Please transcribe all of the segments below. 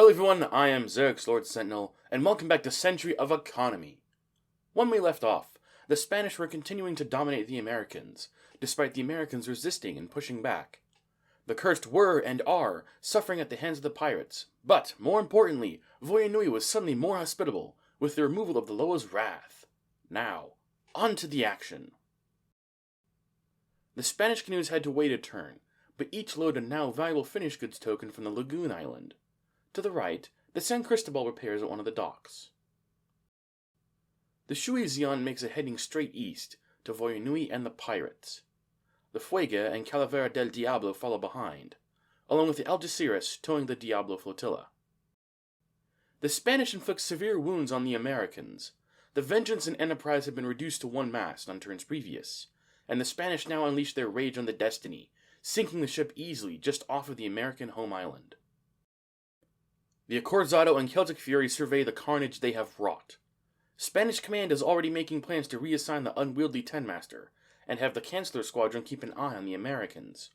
Hello everyone, I am Zerx, Lord Sentinel, and welcome back to Century of Economy. When we left off, the Spanish were continuing to dominate the Americans, despite the Americans resisting and pushing back. The cursed were and are suffering at the hands of the pirates, but, more importantly, Voyanui was suddenly more hospitable, with the removal of the Loa's wrath. Now, on to the action. The Spanish canoes had to wait a turn, but each loaded a now valuable finished goods token from the lagoon island. To the right, the San Cristobal repairs at one of the docks. The Shuizian makes a heading straight east, to Voyanui and the pirates. The Fuega and Calavera del Diablo follow behind, along with the Algeciras towing the Diablo flotilla. The Spanish inflict severe wounds on the Americans. The Vengeance and Enterprise had been reduced to one mast on turns previous, and the Spanish now unleash their rage on the Destiny, sinking the ship easily just off of the American home island. The Accorzado and Celtic Fury survey the carnage they have wrought. Spanish command is already making plans to reassign the unwieldy Ten-Master, and have the Chancellor Squadron keep an eye on the Americans.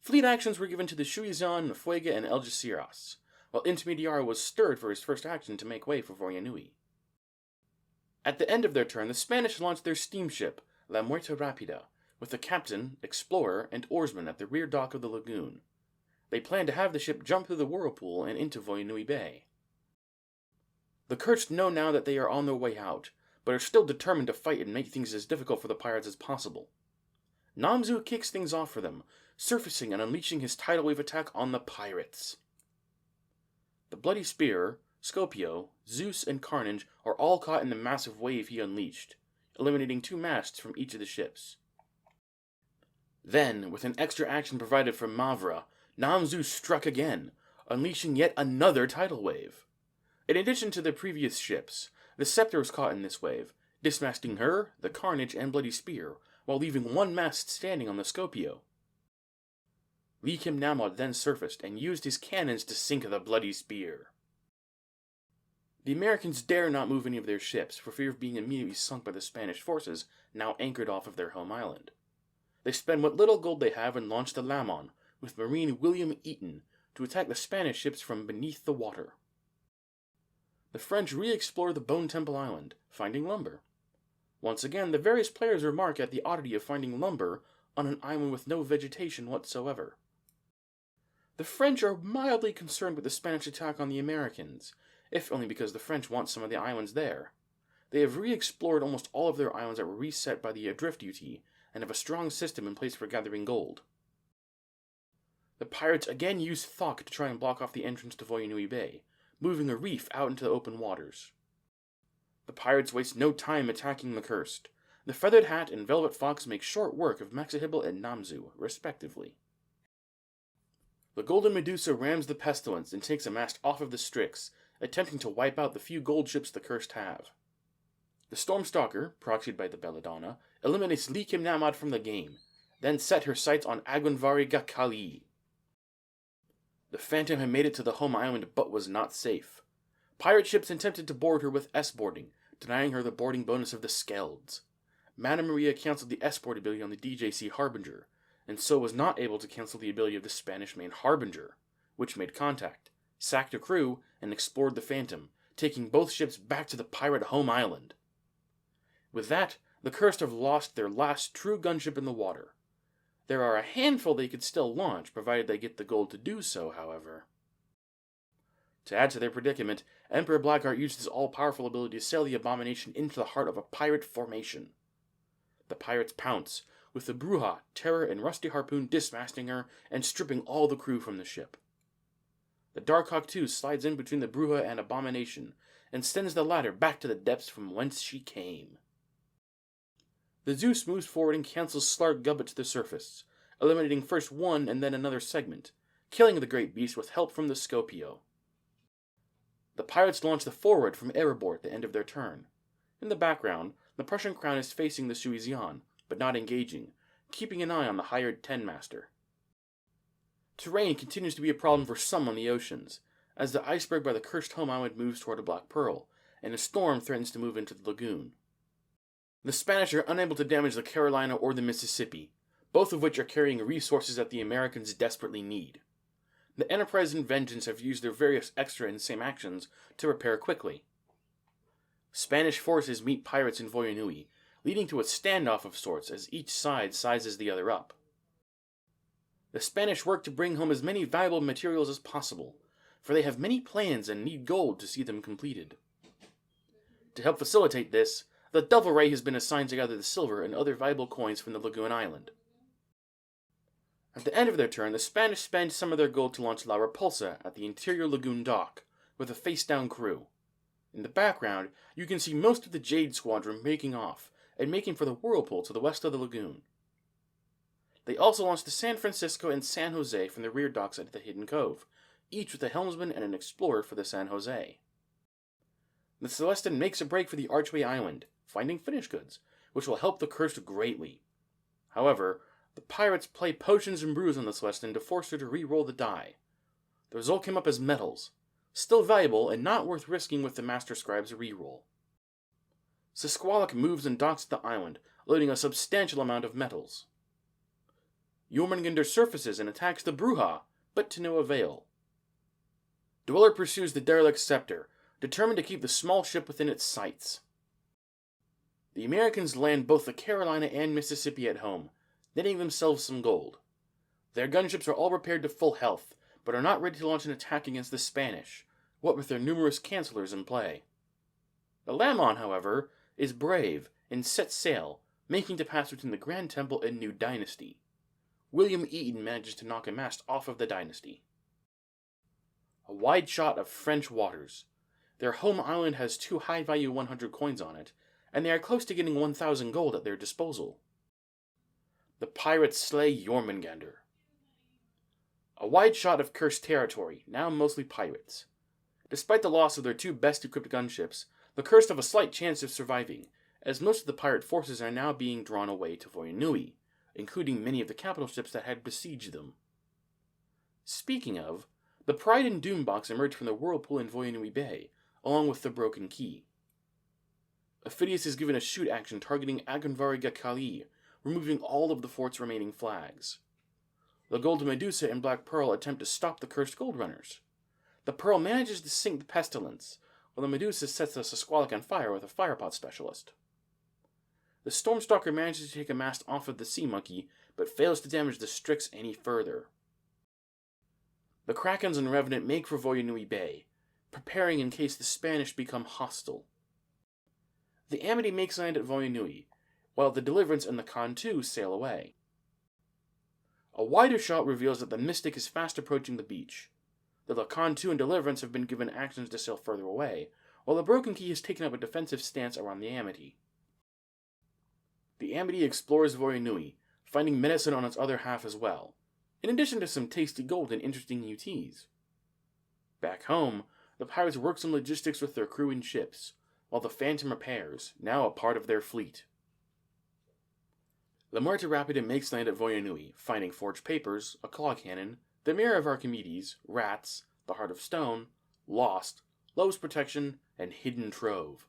Fleet actions were given to the Shuizian, Fuega, and Algeciras, while Intermediaro was stirred for his first action to make way for Voyanui. At the end of their turn, the Spanish launched their steamship, La Muerte Rapida, with the captain, explorer, and oarsman at the rear dock of the lagoon. They planned to have the ship jump through the whirlpool and into Voyanui Bay. The cursed know now that they are on their way out, but are still determined to fight and make things as difficult for the pirates as possible. Namzu kicks things off for them, surfacing and unleashing his tidal wave attack on the pirates. The Bloody Spear, Scopio, Zeus, and Carnage are all caught in the massive wave he unleashed, eliminating 2 masts from each of the ships. Then, with an extra action provided from Mavra, Namzu struck again, unleashing yet another tidal wave. In addition to the previous ships, the Scepter was caught in this wave, dismasting her, the Carnage, and Bloody Spear, while leaving 1 mast standing on the Scopio. Lee Kim Namod then surfaced and used his cannons to sink the Bloody Spear. The Americans dare not move any of their ships, for fear of being immediately sunk by the Spanish forces, now anchored off of their home island. They spend what little gold they have and launch the Lamon, with Marine William Eaton, to attack the Spanish ships from beneath the water. The French re-explore the Bone Temple Island, finding lumber. Once again, the various players remark at the oddity of finding lumber on an island with no vegetation whatsoever. The French are mildly concerned with the Spanish attack on the Americans, if only because the French want some of the islands there. They have re-explored almost all of their islands that were reset by the Adrift Duty, and have a strong system in place for gathering gold. The pirates again use Thok to try and block off the entrance to Voyanui Bay, moving a reef out into the open waters. The pirates waste no time attacking the cursed. The Feathered Hat and Velvet Fox make short work of Maxahibel and Namzu, respectively. The Golden Medusa rams the Pestilence and takes a mast off of the Strix, attempting to wipe out the few gold ships the cursed have. The Stormstalker, proxied by the Belladonna, eliminates Lee Kim Namad from the game, then set her sights on Agunvari Gakali. The Phantom had made it to the home island but was not safe. Pirate ships attempted to board her with S-boarding, denying her the boarding bonus of the Skelds. Madame Maria cancelled the S-board ability on the DJC Harbinger, and so was not able to cancel the ability of the Spanish main Harbinger, which made contact, sacked her crew, and explored the Phantom, taking both ships back to the pirate home island. With that, the Cursed have lost their last true gunship in the water. There are a handful they could still launch, provided they get the gold to do so, however. To add to their predicament, Emperor Blackheart used his all-powerful ability to sail the Abomination into the heart of a pirate formation. The pirates pounce, with the Bruja, Terror, and Rusty Harpoon dismasting her and stripping all the crew from the ship. The Darkhawk too slides in between the Bruja and Abomination, and sends the latter back to the depths from whence she came. The Zeus moves forward and cancels Slark Gubbet to the surface, eliminating first one and then another segment, killing the great beast with help from the Scopio. The pirates launch the Forward from Erebor at the end of their turn. In the background, the Prussian crown is facing the Shuizian, but not engaging, keeping an eye on the hired Ten-Master. Terrain continues to be a problem for some on the oceans, as the iceberg by the cursed home island moves toward a Black Pearl, and a storm threatens to move into the lagoon. The Spanish are unable to damage the Carolina or the Mississippi, both of which are carrying resources that the Americans desperately need. The Enterprise and Vengeance have used their various extra and same actions to repair quickly. Spanish forces meet pirates in Voyonui, leading to a standoff of sorts as each side sizes the other up. The Spanish work to bring home as many valuable materials as possible, for they have many plans and need gold to see them completed. To help facilitate this, the Devil Ray has been assigned to gather the silver and other valuable coins from the Lagoon Island. At the end of their turn, the Spanish spend some of their gold to launch La Repulsa at the interior lagoon dock, with a face-down crew. In the background, you can see most of the Jade Squadron making off, and making for the Whirlpool to the west of the lagoon. They also launched the San Francisco and San Jose from the rear docks at the Hidden Cove, each with a helmsman and an explorer for the San Jose. The Celestin makes a break for the Archway Island, finding finished goods, which will help the Cursed greatly. However, the pirates play potions and brews on the Celestin to force her to re-roll the die. The result came up as metals, still valuable and not worth risking with the Master Scribe's re-roll. Sisqualuk moves and docks at the island, loading a substantial amount of metals. Jormungandr surfaces and attacks the Bruja, but to no avail. Dweller pursues the derelict Scepter, determined to keep the small ship within its sights. The Americans land both the Carolina and Mississippi at home, netting themselves some gold. Their gunships are all repaired to full health, but are not ready to launch an attack against the Spanish, what with their numerous cancellors in play. The Lamon, however, is brave and sets sail, making to pass between the Grand Temple and New Dynasty. William Eaton manages to knock a mast off of the Dynasty. A wide shot of French waters. Their home island has 2 high-value 100 coins on it, and they are close to getting 1,000 gold at their disposal. The pirates slay Jormungandr. A wide shot of cursed territory, now mostly pirates. Despite the loss of their 2 best-equipped gunships, the Cursed have a slight chance of surviving, as most of the pirate forces are now being drawn away to Voyonui, including many of the capital ships that had besieged them. Speaking of, the Pride and Doombox emerge from the Whirlpool in Voyonui Bay, along with the Broken Key. Ophidius is given a shoot action targeting Agunvari Gakali, removing all of the fort's remaining flags. The Golden Medusa and Black Pearl attempt to stop the Cursed Gold Runners. The Pearl manages to sink the Pestilence, while the Medusa sets the Sisqualuk on fire with a firepot specialist. The Stormstalker manages to take a mast off of the Sea Monkey, but fails to damage the Strix any further. The Krakens and Revenant make for Voyonui Bay, preparing in case the Spanish become hostile. The Amity makes land at Voyonui, while the Deliverance and the Khan-Tu sail away. A wider shot reveals that the Mystic is fast approaching the beach. The Khan-Tu and Deliverance have been given actions to sail further away, while the Broken Key has taken up a defensive stance around the Amity. The Amity explores Voyonui, finding medicine on its other half as well, in addition to some tasty gold and interesting UTs. Back home, the pirates work some logistics with their crew and ships, while the Phantom repairs, now a part of their fleet. La Muerte Rapida makes land at Voyonui, finding forged papers, a claw cannon, the Mirror of Archimedes, rats, the Heart of Stone, Lost, Love's Protection, and Hidden Trove.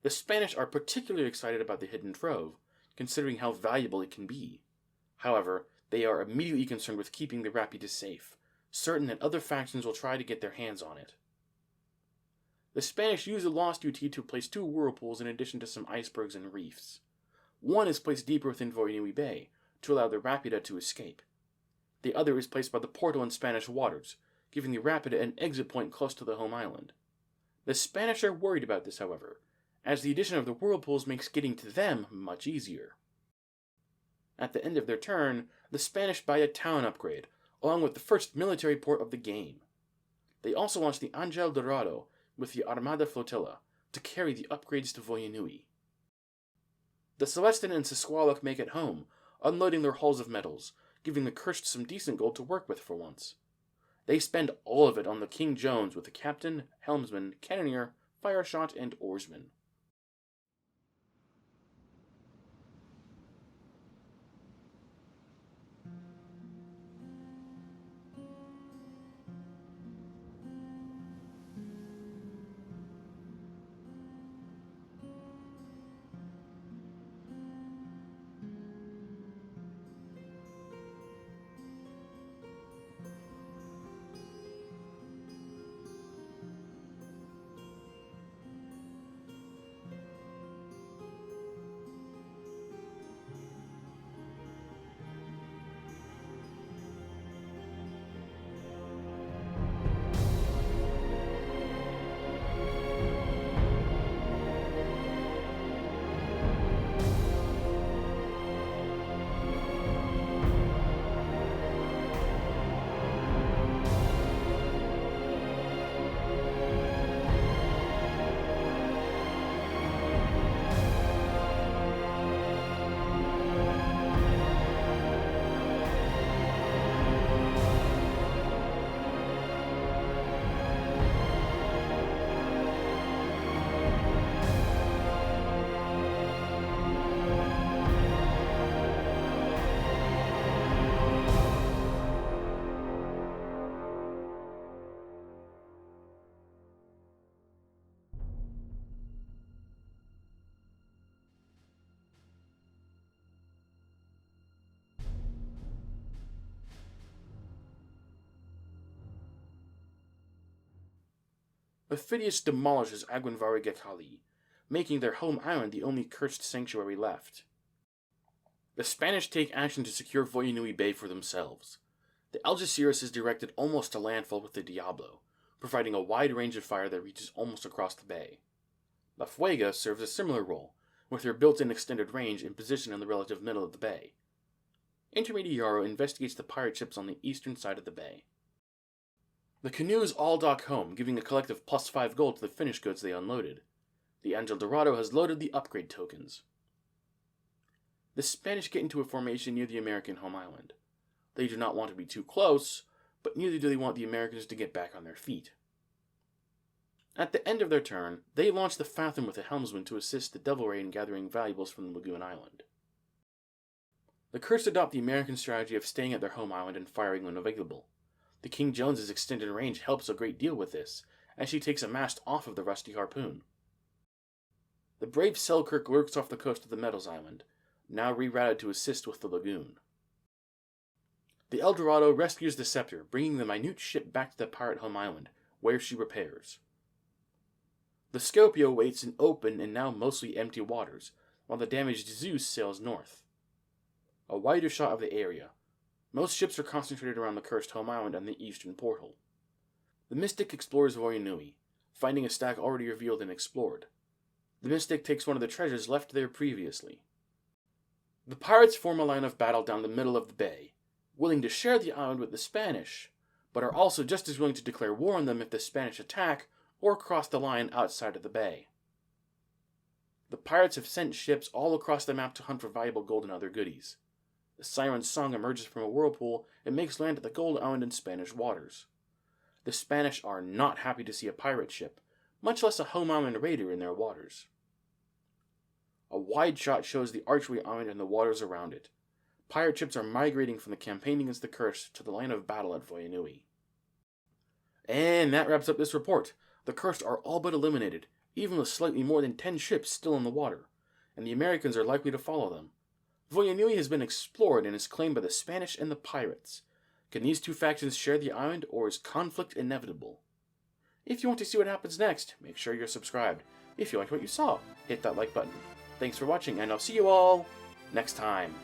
The Spanish are particularly excited about the Hidden Trove, considering how valuable it can be. However, they are immediately concerned with keeping the Rapida safe, certain that other factions will try to get their hands on it. The Spanish use the Lost UT to place 2 whirlpools in addition to some icebergs and reefs. One is placed deeper within Voyonui Bay, to allow the Rapida to escape. The other is placed by the portal in Spanish waters, giving the Rapida an exit point close to the home island. The Spanish are worried about this, however, as the addition of the whirlpools makes getting to them much easier. At the end of their turn, the Spanish buy a town upgrade, along with the first military port of the game. They also launch the Angel Dorado with the Armada Flotilla to carry the upgrades to Voyonui. The Celestin and Sisqualuk make it home, unloading their hulls of metals, giving the Cursed some decent gold to work with for once. They spend all of it on the King Jones with the captain, helmsman, cannoneer, fireshot, and oarsman. Phidias demolishes Aguinvarigakali, making their home island the only cursed sanctuary left. The Spanish take action to secure Voyanui Bay for themselves. The Algeciras is directed almost to landfall with the Diablo, providing a wide range of fire that reaches almost across the bay. La Fuega serves a similar role, with her built-in extended range and position in the relative middle of the bay. Intermediaro investigates the pirate ships on the eastern side of the bay. The canoes all dock home, giving a collective +5 gold to the finished goods they unloaded. The Angel Dorado has loaded the upgrade tokens. The Spanish get into a formation near the American home island. They do not want to be too close, but neither do they want the Americans to get back on their feet. At the end of their turn, they launch the Fathom with a helmsman to assist the Devil Ray in gathering valuables from the Lagoon Island. The Cursed adopt the American strategy of staying at their home island and firing when available. The King Jones's extended range helps a great deal with this, as she takes a mast off of the rusty harpoon. The brave Selkirk lurks off the coast of the Metals Island, now rerouted to assist with the lagoon. The El Dorado rescues the Scepter, bringing the minute ship back to the pirate home island, where she repairs. The Scopio waits in open and now mostly empty waters, while the damaged Zeus sails north. A wider shot of the area. Most ships are concentrated around the cursed home island and the eastern portal. The Mystic explores Voyanui, finding a stack already revealed and explored. The Mystic takes one of the treasures left there previously. The pirates form a line of battle down the middle of the bay, willing to share the island with the Spanish, but are also just as willing to declare war on them if the Spanish attack or cross the line outside of the bay. The pirates have sent ships all across the map to hunt for valuable gold and other goodies. The Siren's song emerges from a whirlpool and makes land at the Gold Island in Spanish waters. The Spanish are not happy to see a pirate ship, much less a home island raider in their waters. A wide shot shows the Archway Island and the waters around it. Pirate ships are migrating from the campaign against the Curse to the line of battle at Voyanui. And that wraps up this report. The Cursed are all but eliminated, even with slightly more than 10 ships still in the water, and the Americans are likely to follow them. Voyanui has been explored and is claimed by the Spanish and the pirates. Can these two factions share the island, or is conflict inevitable? If you want to see what happens next, make sure you're subscribed. If you liked what you saw, hit that like button. Thanks for watching, and I'll see you all next time.